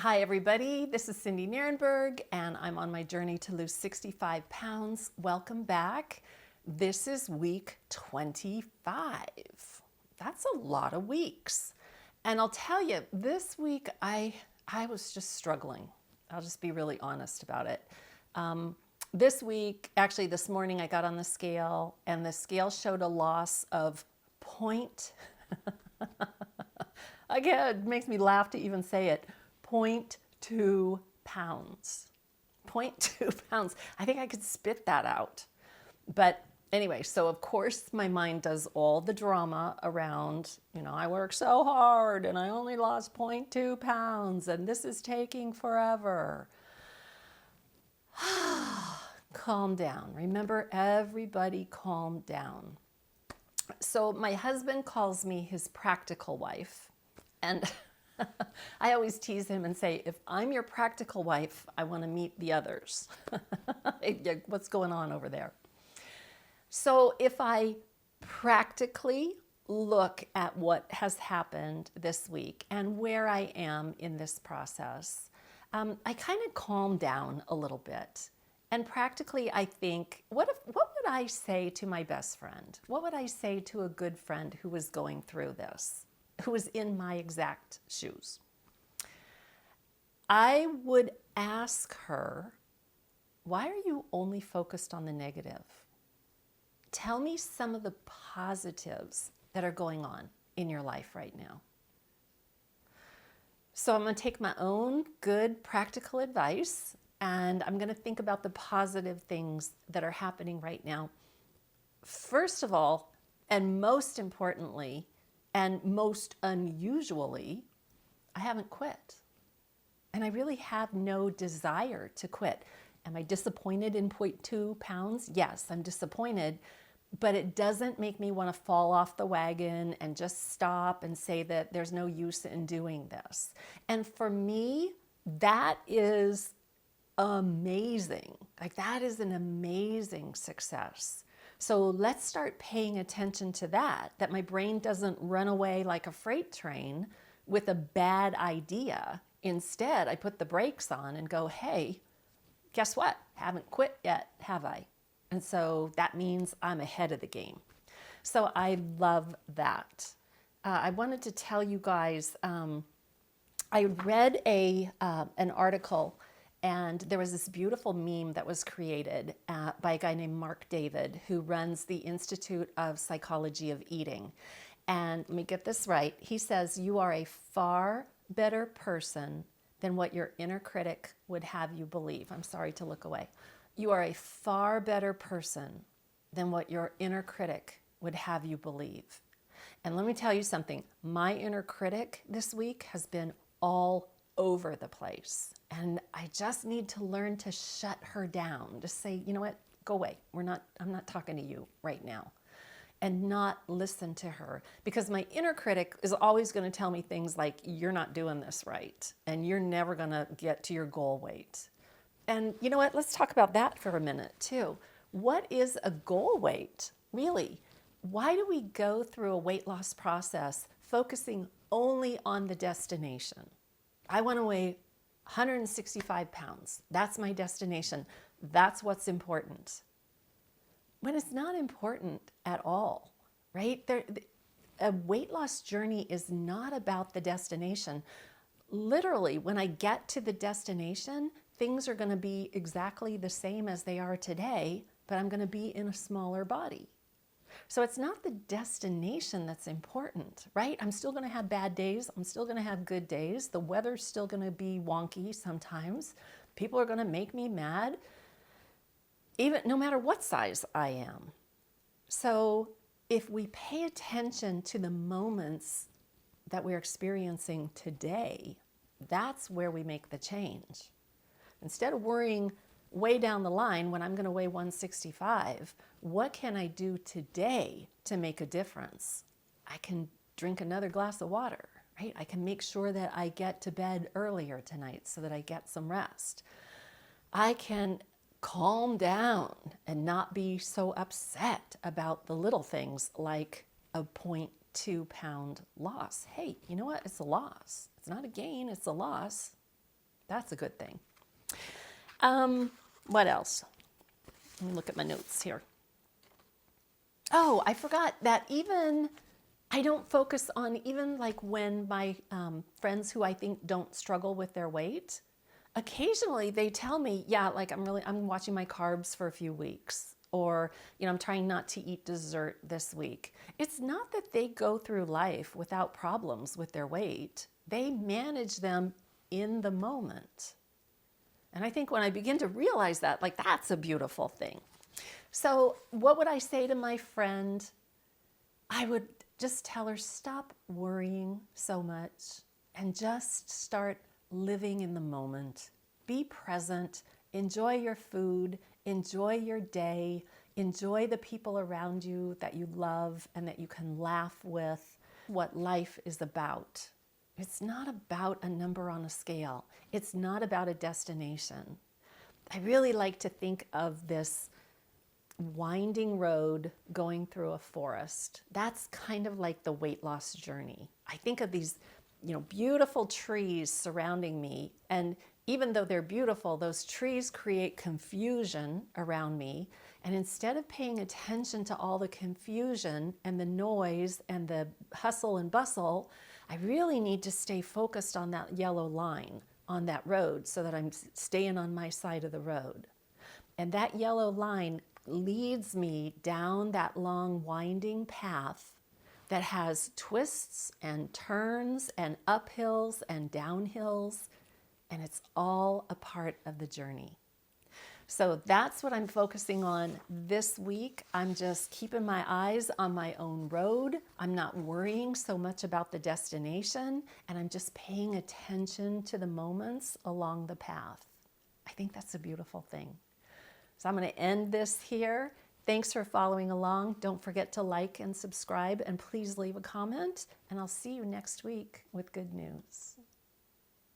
Hi everybody, this is Cindy Nierenberg and I'm on my journey to lose 65 pounds. Welcome back. This is week 25. That's a lot of weeks. And I'll tell you, this week I was just struggling. I'll just be really honest about it. This week, actually this morning I got on the scale and the scale showed a loss of point. Again, it makes me laugh to even say it. 0.2 pounds. 0.2 pounds. I think I could spit that out. But anyway, so of course my mind does all the drama around, I work so hard and I only lost 0.2 pounds and this is taking forever. Calm down. Remember, everybody calm down. So my husband calls me his practical wife. And I always tease him and say, if I'm your practical wife, I want to meet the others. What's going on over there? So if I practically look at what has happened this week and where I am in this process, I kind of calm down a little bit. And practically, I think, what would I say to my best friend? What would I say to a good friend who was going through this, who was in my exact shoes? I would ask her, why are you only focused on the negative? Tell me some of the positives that are going on in your life right now. So I'm going to take my own good practical advice and I'm going to think about the positive things that are happening right now. First of all, and most importantly, and most unusually, I haven't quit. And I really have no desire to quit. Am I disappointed in 0.2 pounds? Yes, I'm disappointed, but it doesn't make me want to fall off the wagon and just stop and say that there's no use in doing this. And for me, that is amazing. Like, that is an amazing success. So let's start paying attention to that my brain doesn't run away like a freight train with a bad idea. Instead, I put the brakes on and go, hey, guess what? Haven't quit yet, have I? And so that means I'm ahead of the game. So I love that. I wanted to tell you guys, I read an article and there was this beautiful meme that was created by a guy named Mark David, who runs the Institute of Psychology of Eating. And let me get this right. He says, you are a far better person than what your inner critic would have you believe. I'm sorry to look away. You are a far better person than what your inner critic would have you believe. And let me tell you something. My inner critic this week has been all over the place. And I just need to learn to shut her down. Just say, you know what, go away. I'm not talking to you right now. And not listen to her. Because my inner critic is always going to tell me things like, you're not doing this right. And you're never going to get to your goal weight. And you know what, let's talk about that for a minute too. What is a goal weight, really? Why do we go through a weight loss process focusing only on the destination? I want to weigh 165 pounds. That's my destination. That's what's important. When it's not important at all, right? A weight loss journey is not about the destination. Literally, when I get to the destination, things are going to be exactly the same as they are today, but I'm going to be in a smaller body. So it's not the destination that's important, right? I'm still going to have bad days. I'm still going to have good days. The weather's still going to be wonky sometimes. People are going to make me mad, even no matter what size I am. So if we pay attention to the moments that we're experiencing today, that's where we make the change. Instead of worrying way down the line when I'm going to weigh 165, what can I do today to make a difference? I can drink another glass of water, right? I can make sure that I get to bed earlier tonight so that I get some rest. I can calm down and not be so upset about the little things like a 0.2 pound loss. Hey, you know what? It's a loss. It's not a gain, it's a loss. That's a good thing. What else? Let me look at my notes here. Oh, I forgot that even I don't focus on even like when my friends who I think don't struggle with their weight, occasionally they tell me, yeah, like I'm watching my carbs for a few weeks, or, I'm trying not to eat dessert this week. It's not that they go through life without problems with their weight. They manage them in the moment. And I think when I begin to realize that, like, that's a beautiful thing. So what would I say to my friend? I would just tell her, stop worrying so much and just start living in the moment. Be present, enjoy your food, enjoy your day, enjoy the people around you that you love and that you can laugh with. What life is about. It's not about a number on a scale. It's not about a destination. I really like to think of this winding road going through a forest. That's kind of like the weight loss journey. I think of these, beautiful trees surrounding me, and even though they're beautiful, those trees create confusion around me. And instead of paying attention to all the confusion and the noise and the hustle and bustle, I really need to stay focused on that yellow line on that road so that I'm staying on my side of the road. And that yellow line leads me down that long winding path that has twists and turns and uphills and downhills, and it's all a part of the journey. So that's what I'm focusing on this week. I'm just keeping my eyes on my own road. I'm not worrying so much about the destination, and I'm just paying attention to the moments along the path. I think that's a beautiful thing. So I'm going to end this here. Thanks for following along. Don't forget to like and subscribe, and please leave a comment, and I'll see you next week with good news.